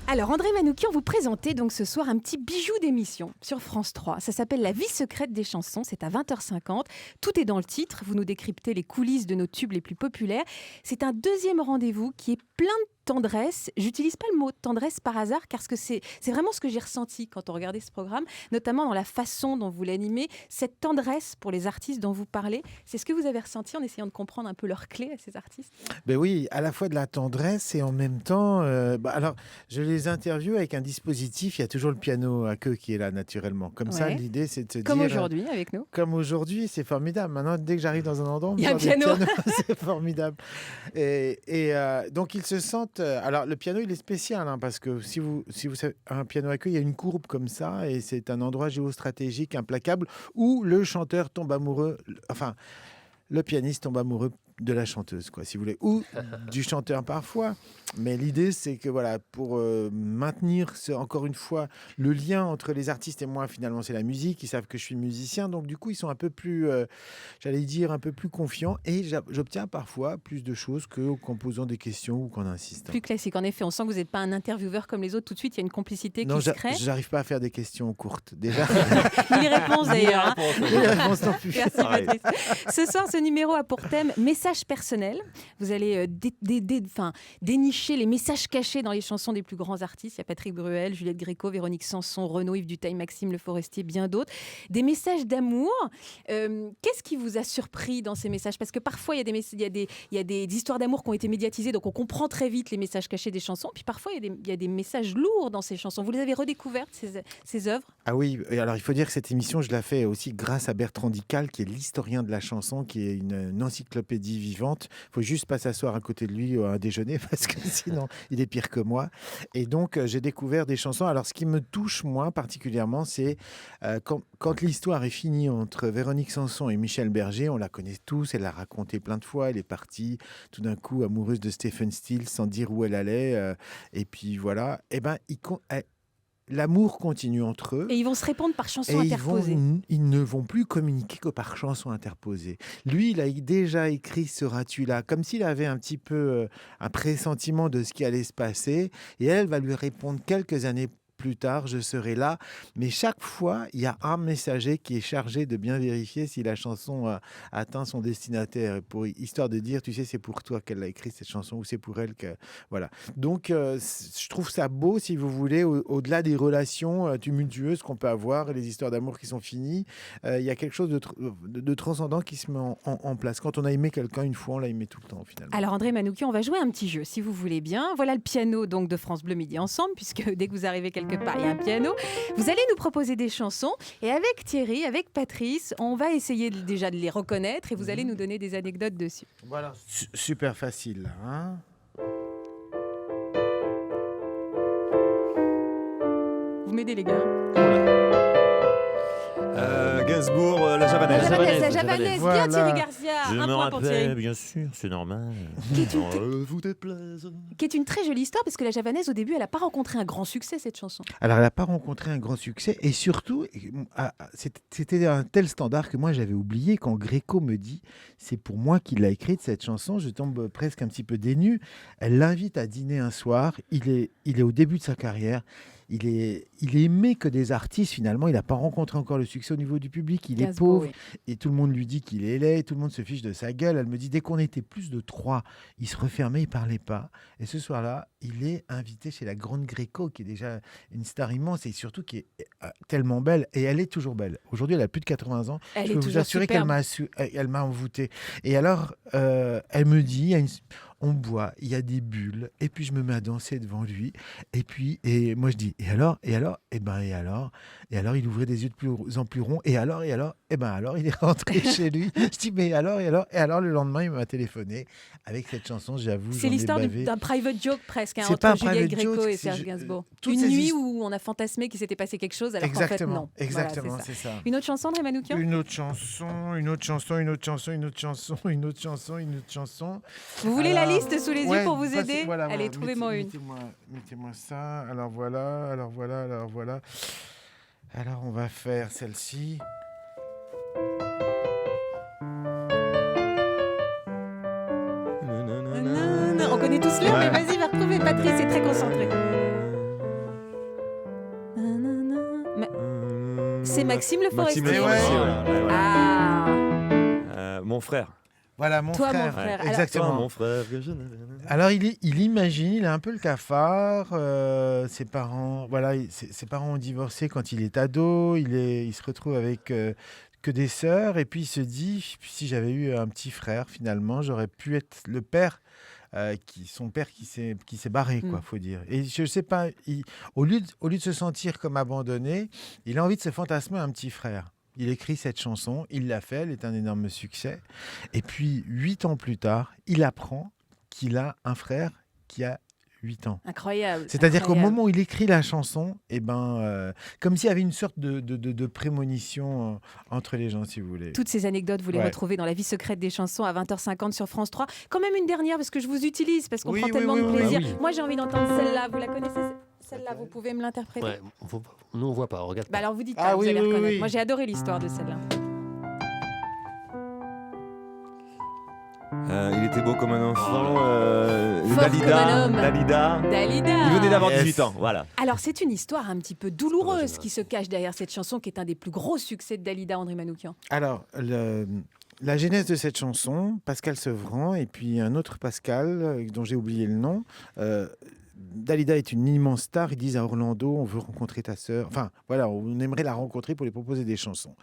Alors, André Manoukian, vous présentez donc ce soir un petit bijou d'émission sur France 3. Ça s'appelle La vie secrète des chansons. C'est à 20h50. Tout est dans le titre. Vous nous décryptez les coulisses de nos tubes les plus populaires. C'est un deuxième rendez-vous qui est plein de tendresse. J'utilise pas le mot tendresse par hasard car c'est vraiment ce que j'ai ressenti quand on regardait ce programme, notamment dans la façon dont vous l'animez. Cette tendresse pour les artistes dont vous parlez, c'est ce que vous avez ressenti en essayant de comprendre un peu leurs clés à ces artistes? Ben oui, à la fois de la tendresse et en même temps, alors je les interviewe avec un dispositif. Il y a toujours le piano à queue qui est là naturellement. Comme ça, Ouais. l'idée c'est de se Comme dire, aujourd'hui avec nous. comme aujourd'hui, c'est formidable. Maintenant, dès que j'arrive dans un endroit, on me Il y a un sort des piano. pianos, c'est formidable. Donc ils se sentent. Alors le piano, il est spécial hein, parce que si vous savez, un piano à queue, il y a une courbe comme ça et c'est un endroit géostratégique implacable où le chanteur tombe amoureux. Enfin, le pianiste tombe amoureux de la chanteuse, quoi, si vous voulez, ou du chanteur parfois. Mais l'idée, c'est que voilà, pour maintenir encore une fois le lien entre les artistes et moi, finalement, c'est la musique. Ils savent que je suis musicien, donc du coup, ils sont un peu plus, j'allais dire, un peu plus confiants. Et j'obtiens parfois plus de choses qu'en posant des questions ou qu'en insistant. Plus classique, en effet. On sent que vous n'êtes pas un intervieweur comme les autres. Tout de suite, il y a une complicité Non, qui se crée. j'arrive pas à faire des questions courtes. Déjà, Ni les réponses d'ailleurs. les réponses non plus. Merci Patrice. Ce soir, ce numéro a pour thème message personnel. Vous allez dénicher les messages cachés dans les chansons des plus grands artistes. Il y a Patrick Bruel, Juliette Gréco, Véronique Sanson, Renaud, Yves Duteil, Maxime Le Forestier, bien d'autres. Des messages d'amour. Qu'est-ce qui vous a surpris dans ces messages? Parce que parfois, il y a des histoires d'amour qui ont été médiatisées, donc on comprend très vite les messages cachés des chansons. Puis parfois, il y a des messages lourds dans ces chansons. Vous les avez redécouvertes, ces œuvres? Ah oui, et alors il faut dire que cette émission, je la fais aussi grâce à Bertrand Dical, qui est l'historien de la chanson, qui est une encyclopédie vivante. Il faut juste pas s'asseoir à côté de lui à un déjeuner, parce que sinon, il est pire que moi. Et donc, j'ai découvert des chansons. Alors, ce qui me touche, moi, particulièrement, c'est quand l'histoire est finie entre Véronique Sanson et Michel Berger, on la connaît tous, elle l'a raconté plein de fois, elle est partie tout d'un coup amoureuse de Stephen Stills sans dire où elle allait. Et puis voilà, et ben, l'amour continue entre eux. Et ils vont se répondre par chansons Et interposées. ils ne vont plus communiquer que par chansons interposées. Lui, il a déjà écrit Seras-tu là, comme s'il avait un petit peu un pressentiment de ce qui allait se passer. Et elle va lui répondre quelques années plus tard, je serai là. Mais chaque fois, il y a un messager qui est chargé de bien vérifier si la chanson a atteint son destinataire, histoire de dire, tu sais, c'est pour toi qu'elle a écrit cette chanson ou c'est pour elle que... Voilà. Donc, je trouve ça beau, si vous voulez, au-delà des relations tumultueuses qu'on peut avoir, les histoires d'amour qui sont finies, il y a quelque chose de transcendant qui se met en place. Quand on a aimé quelqu'un une fois, on l'a aimé tout le temps, finalement. Alors André Manoukian, on va jouer un petit jeu, si vous voulez bien. Voilà le piano donc de France Bleu Midi Ensemble, puisque dès que vous arrivez quelque part, il y a un piano. Vous allez nous proposer des chansons, et avec Thierry, avec Patrice, on va essayer déjà de les reconnaître, et vous allez nous donner des anecdotes dessus. Voilà, super facile, là, hein. Vous m'aidez les gars? Gainsbourg, la javanaise. La javanaise, Voilà. bien Thierry Garcia. Je Un me point pour rappelle, Thierry. bien sûr, c'est normal. Vous déplaise. Qui est une très jolie histoire, parce que la javanaise, au début, elle n'a pas rencontré un grand succès, cette chanson. Alors, elle n'a pas rencontré un grand succès et surtout, c'était un tel standard que moi j'avais oublié. Quand Gréco me dit c'est pour moi qu'il l'a écrite cette chanson, je tombe presque un petit peu dénu. Elle l'invite à dîner un soir. Il est au début de sa carrière. Il est aimé que des artistes, finalement. Il n'a pas rencontré encore le succès au niveau du public. Il est Gainsbourg, pauvre oui. et tout le monde lui dit qu'il est laid. Tout le monde se fiche de sa gueule. Elle me dit, dès qu'on était plus de 3, il se refermait, il ne parlait pas. Et ce soir-là, il est invité chez la Grande Gréco, qui est déjà une star immense et surtout qui est tellement belle. Et elle est toujours belle. Aujourd'hui, elle a plus de 80 ans. Elle Je est peux vous toujours assurer superbe. qu'elle m'a envoûté. Et alors, elle me dit, on boit, il y a des bulles, et puis je me mets à danser devant lui, et moi je dis, et alors, il ouvrait des yeux de plus en plus ronds, et alors, il est rentré chez lui. Je dis, mais alors, le lendemain, il m'a téléphoné avec cette chanson, j'avoue, C'est j'en ai l'histoire bavé. d'un private joke presque, C'est pas un entre Juliette private Gréco joke, et c'est Serge Gainsbourg. toutes Une ces nuit où on a fantasmé qu'il s'était passé quelque chose, alors qu'en fait, non. Exactement, Voilà, c'est ça. c'est ça. Une autre chanson, André Manoukian? Une autre chanson. Vous voulez la Alors, liste sous les yeux ouais, pour vous passez- aider? voilà, Allez, voilà, trouvez-moi une. Mettez-moi ça. Alors voilà. Alors on va faire celle-ci. On connaît tous l'air, mais vas-y, va retrouver Patrice, c'est très concentré. C'est Maxime Le Forestier. Maxime Le Forestier, ouais. Ah, Mon frère. Voilà, mon Toi, frère. mon frère. Alors- Exactement. Mon frère. Alors, il imagine, il a un peu le cafard. Ses parents, voilà, ses parents ont divorcé quand il est ado. Il se retrouve avec que des sœurs. Et puis, il se dit, si j'avais eu un petit frère, finalement, j'aurais pu être le père. Son père qui s'est barré, quoi, faut dire. Et je sais pas, au lieu de se sentir comme abandonné, il a envie de se fantasmer un petit frère. Il écrit cette chanson, il l'a fait, elle est un énorme succès. Et puis, 8 ans plus tard, il apprend qu'il a un frère qui a 8 ans. incroyable. C'est-à-dire qu'au incroyable. moment où il écrit la chanson, comme s'il y avait une sorte de prémonition entre les gens, si vous voulez. Toutes ces anecdotes, vous les retrouvez dans La vie secrète des chansons à 20h50 sur France 3. Quand même une dernière, parce que je vous utilise, parce qu'on Oui, prend oui, tellement oui, de oui, plaisir. oui. Moi, j'ai envie d'entendre celle-là. Vous la connaissez celle-là, vous pouvez me l'interpréter. Ouais, nous on voit pas, regarde Bah pas. alors vous dites Ah pas, vous oui, allez oui, reconnaître. oui. Moi, j'ai adoré l'histoire de celle-là. Il était beau comme un enfant. Fort comme un homme. Dalida. Dalida. Il venait d'avoir Yes. 18 ans, voilà. Alors, c'est une histoire un petit peu douloureuse génération. qui se cache derrière cette chanson, qui est un des plus gros succès de Dalida, André Manoukian. Alors, la genèse de cette chanson, Pascal Sevran et puis un autre Pascal, dont j'ai oublié le nom. Dalida est une immense star. Ils disent à Orlando, on veut rencontrer ta sœur. Enfin, voilà, on aimerait la rencontrer pour lui proposer des chansons.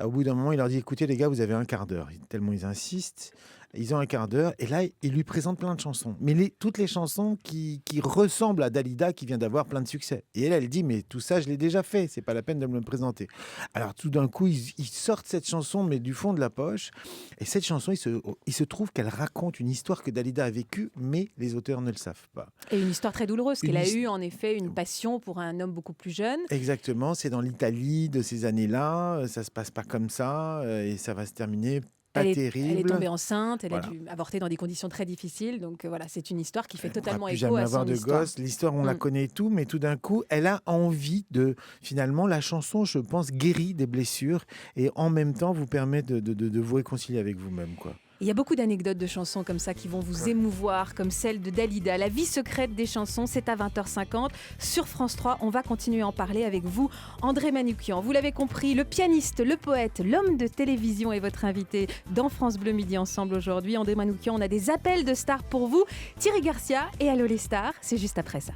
Au bout d'un moment, il leur dit, écoutez les gars, vous avez un quart d'heure. Tellement ils insistent. Ils ont un quart d'heure et là, il lui présente plein de chansons. Mais toutes les chansons qui ressemblent à Dalida qui vient d'avoir plein de succès. Et elle dit, mais tout ça, je l'ai déjà fait. C'est pas la peine de me le présenter. Alors tout d'un coup, ils sortent cette chanson, mais du fond de la poche. Et cette chanson, il se trouve qu'elle raconte une histoire que Dalida a vécue, mais les auteurs ne le savent pas. Et une histoire très douloureuse, Une qu'elle a his- eu en effet une passion pour un homme beaucoup plus jeune. Exactement, c'est dans l'Italie de ces années-là. Ça se passe pas comme ça et ça va se terminer pas terrible. Elle est tombée enceinte, elle Voilà. a dû avorter dans des conditions très difficiles. Donc voilà, c'est une histoire qui fait Elle pourra totalement plus écho jamais à avoir son de histoire. gosse. L'histoire, on la Mm. connaît et tout, mais tout d'un coup, elle a envie de... Finalement, la chanson, je pense, guérit des blessures et en même temps vous permet de vous réconcilier avec vous-même, quoi. Il y a beaucoup d'anecdotes de chansons comme ça qui vont vous émouvoir, comme celle de Dalida. La vie secrète des chansons, c'est à 20h50 sur France 3. On va continuer à en parler avec vous, André Manoukian. Vous l'avez compris, le pianiste, le poète, l'homme de télévision est votre invité dans France Bleu Midi Ensemble aujourd'hui. André Manoukian, on a des appels de stars pour vous. Thierry Garcia et Allô les stars, c'est juste après ça.